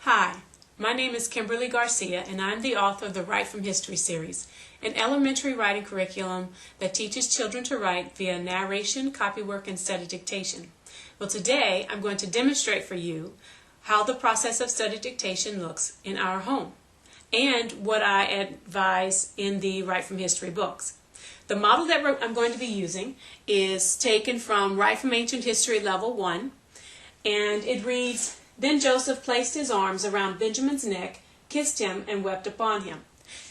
Hi, my name is Kimberly Garcia, and I'm the author of the Write from History series, an elementary writing curriculum that teaches children to write via narration, copywork, and study dictation. Well, today I'm going to demonstrate for you how the process of study dictation looks in our home and what I advise in the Write from History books. The model that I'm going to be using is taken from Write from Ancient History Level 1, and it reads, "Then Joseph placed his arms around Benjamin's neck, kissed him, and wept upon him."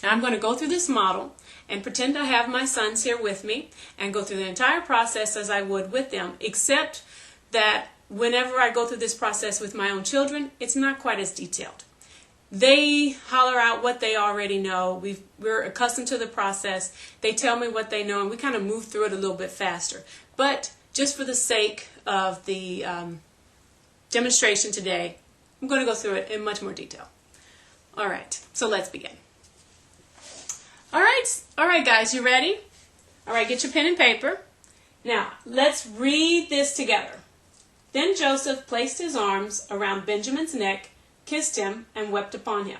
Now I'm going to go through this model and pretend I have my sons here with me and go through the entire process as I would with them, except that whenever I go through this process with my own children, it's not quite as detailed. They holler out what they already know. We're accustomed to the process. They tell me what they know, and we kind of move through it a little bit faster. But just for the sake of the demonstration today, I'm going to go through it in much more detail. All right, so let's begin. All right, guys, you ready? All right, get your pen and paper. Now, let's read this together. Then Joseph placed his arms around Benjamin's neck, kissed him, and wept upon him.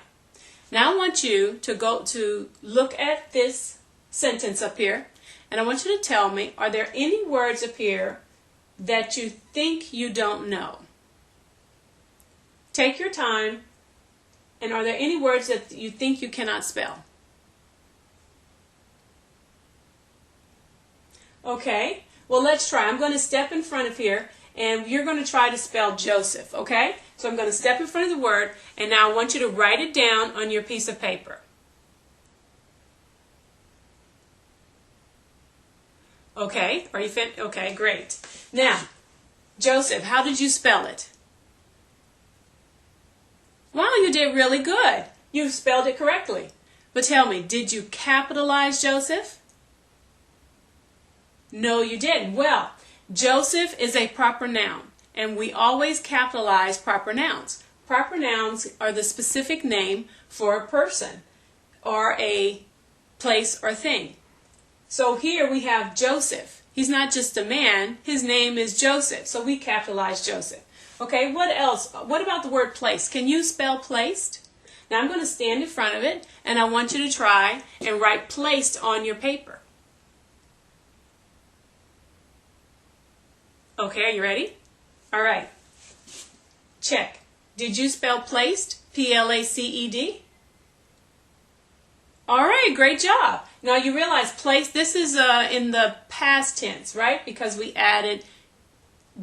Now I want you to look at this sentence up here, and I want you to tell me, are there any words up here that you think you don't know? Take your time, and are there any words that you think you cannot spell? Okay, well, let's try. I'm going to step in front of here, and you're going to try to spell Joseph, okay? So I'm going to step in front of the word, and now I want you to write it down on your piece of paper. Okay, are you fit? Okay, great. Now, Joseph, how did you spell it? Wow, you did really good. You spelled it correctly. But tell me, did you capitalize Joseph? No, you didn't. Well, Joseph is a proper noun, and we always capitalize proper nouns. Proper nouns are the specific name for a person or a place or thing. So here we have Joseph. He's not just a man. His name is Joseph, so we capitalize Joseph. Okay, what else? What about the word placed? Can you spell placed? Now I'm going to stand in front of it, and I want you to try and write placed on your paper. Okay, are you ready? All right. Check. Did you spell placed? P-L-A-C-E-D? All right, great job. Now you realize placed, this is in the past tense, right? Because we added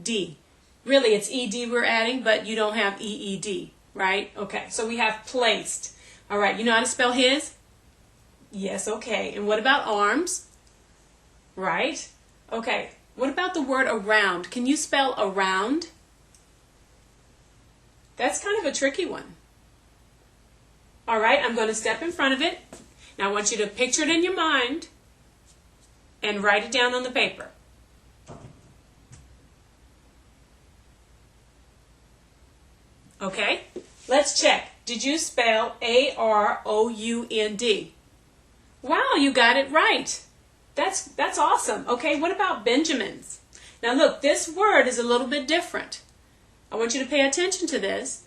D. Really, it's ED we're adding, but you don't have EED, right? Okay, so we have placed. All right, you know how to spell his? Yes, okay. And what about arms? Right? Okay. What about the word around? Can you spell around? That's kind of a tricky one. All right, I'm going to step in front of it. Now I want you to picture it in your mind and write it down on the paper. Okay, let's check. Did you spell A-R-O-U-N-D? Wow, you got it right. That's awesome. Okay, what about Benjamin's? Now look, this word is a little bit different. I want you to pay attention to this.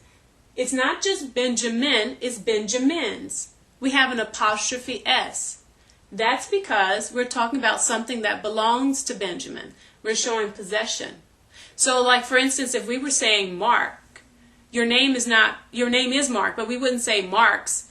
It's not just Benjamin, it's Benjamin's. We have an apostrophe S. That's because we're talking about something that belongs to Benjamin. We're showing possession. So like for instance, if we were saying Mark, your name is Mark, but we wouldn't say Mark's.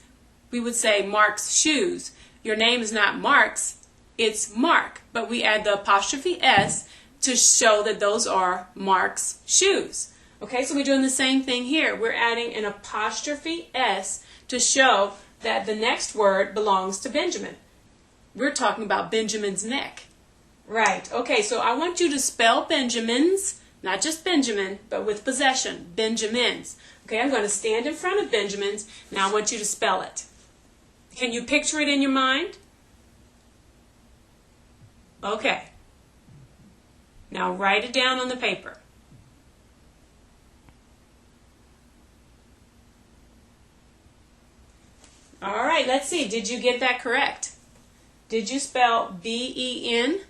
We would say Mark's shoes. Your name is not Mark's. It's Mark, but we add the apostrophe S to show that those are Mark's shoes. Okay, so we're doing the same thing here. We're adding an apostrophe S to show that the next word belongs to Benjamin. We're talking about Benjamin's neck. Right, okay, so I want you to spell Benjamin's, not just Benjamin, but with possession, Benjamin's. Okay, I'm going to stand in front of Benjamin's. Now I want you to spell it. Can you picture it in your mind? Okay. Now write it down on the paper. All right, let's see. Did you get that correct? Did you spell B-E-N-J-A-M-I-N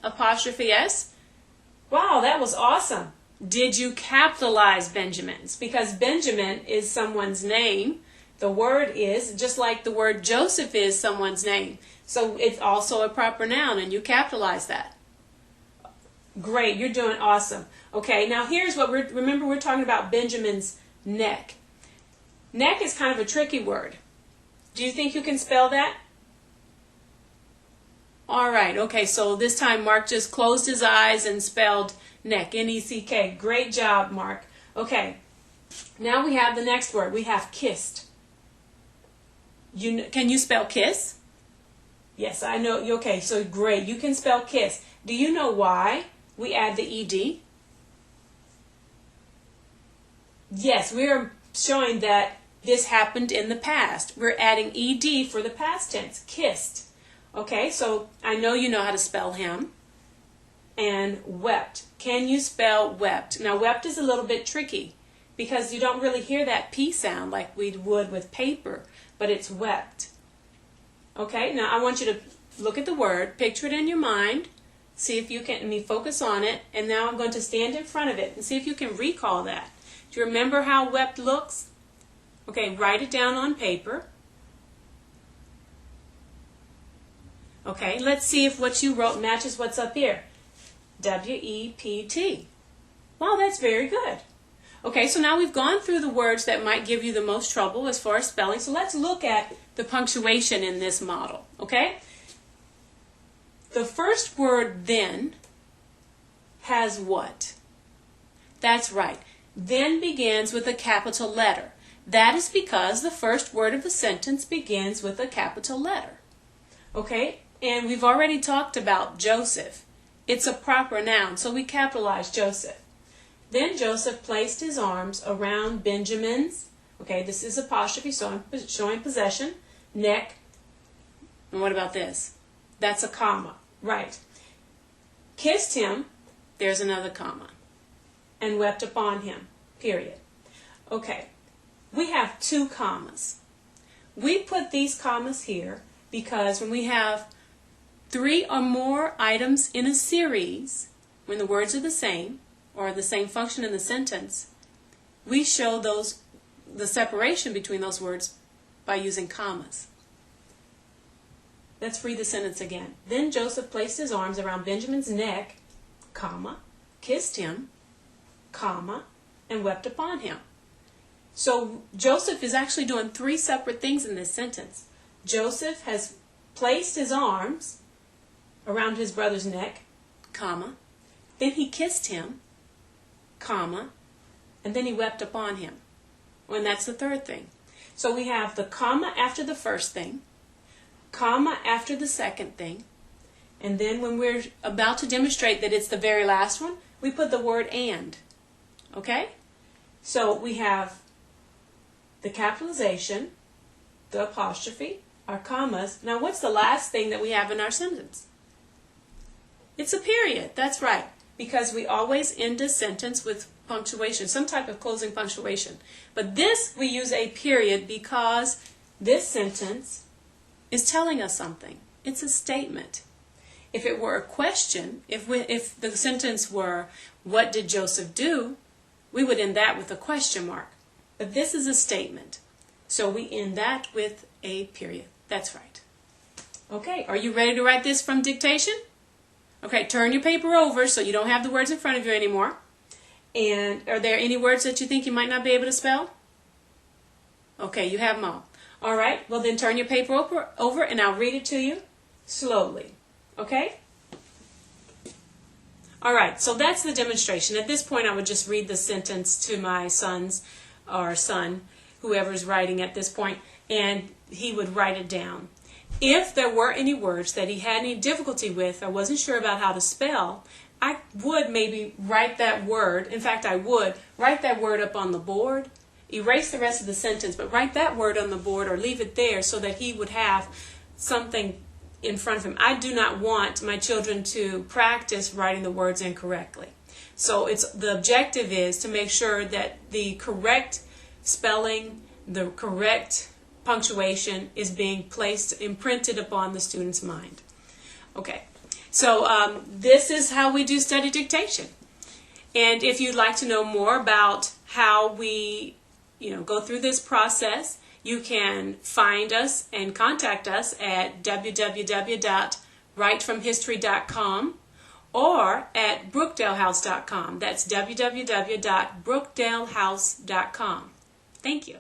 apostrophe S? Wow, that was awesome. Did you capitalize Benjamin's? Because Benjamin is someone's name. The word is, just like the word Joseph is someone's name. So it's also a proper noun, and you capitalize that. Great, you're doing awesome. Okay, now here's what remember we're talking about Benjamin's neck. Neck is kind of a tricky word. Do you think you can spell that? All right, okay, so this time Mark just closed his eyes and spelled neck, N-E-C-K. Great job, Mark. Okay, now we have the next word. We have kissed. Can you spell kiss? Yes, I know. Okay, so great. You can spell kiss. Do you know why we add the ed? Yes, we're showing that this happened in the past. We're adding ed for the past tense, kissed. Okay, so I know you know how to spell him. And wept. Can you spell wept? Now, wept is a little bit tricky because you don't really hear that P sound like we would with paper, but it's wept. Okay, now I want you to look at the word, picture it in your mind, see if you can, focus on it, and now I'm going to stand in front of it and see if you can recall that. Do you remember how wept looks? Okay, write it down on paper. Okay, let's see if what you wrote matches what's up here. W-E-P-T. Wow, that's very good. Okay, so now we've gone through the words that might give you the most trouble as far as spelling. So let's look at the punctuation in this model, okay? The first word then has what? That's right. Then begins with a capital letter. That is because the first word of a sentence begins with a capital letter. Okay? And we've already talked about Joseph. It's a proper noun, so we capitalize Joseph. Then Joseph placed his arms around Benjamin's, okay, this is apostrophe, showing possession, neck. And what about this? That's a comma, right. Kissed him, there's another comma, and wept upon him, period. Okay, we have two commas. We put these commas here because when we have 3 or more items in a series, when the words are the same, or the same function in the sentence, we show the separation between those words by using commas. Let's read the sentence again. Then Joseph placed his arms around Benjamin's neck, comma, kissed him, comma, and wept upon him. So Joseph is actually doing 3 separate things in this sentence. Joseph has placed his arms around his brother's neck, comma, then he kissed him, comma, and then he wept upon him. And that's the third thing. So we have the comma after the first thing, comma after the second thing, and then when we're about to demonstrate that it's the very last one, we put the word and. Okay? So we have the capitalization, the apostrophe, our commas. Now what's the last thing that we have in our sentence? It's a period. That's right. Because we always end a sentence with punctuation, some type of closing punctuation. But this, we use a period because this sentence is telling us something. It's a statement. If it were a question, if the sentence were, what did Joseph do? We would end that with a question mark. But this is a statement. So we end that with a period. That's right. Okay, are you ready to write this from dictation? Okay, turn your paper over so you don't have the words in front of you anymore. And are there any words that you think you might not be able to spell? Okay, you have them all. All right, well then turn your paper over and I'll read it to you slowly. Okay? All right, so that's the demonstration. At this point, I would just read the sentence to my sons or son, whoever's writing at this point, and he would write it down. If there were any words that he had any difficulty with or wasn't sure about how to spell, I would maybe write that word. In fact, I would write that word up on the board, erase the rest of the sentence, but write that word on the board or leave it there so that he would have something in front of him. I do not want my children to practice writing the words incorrectly. So the objective is to make sure that the correct spelling, the correct punctuation is being imprinted upon the student's mind. Okay, so this is how we do study dictation. And if you'd like to know more about how we, go through this process, you can find us and contact us at www.writefromhistory.com or at brookdalehouse.com. That's www.brookdalehouse.com. Thank you.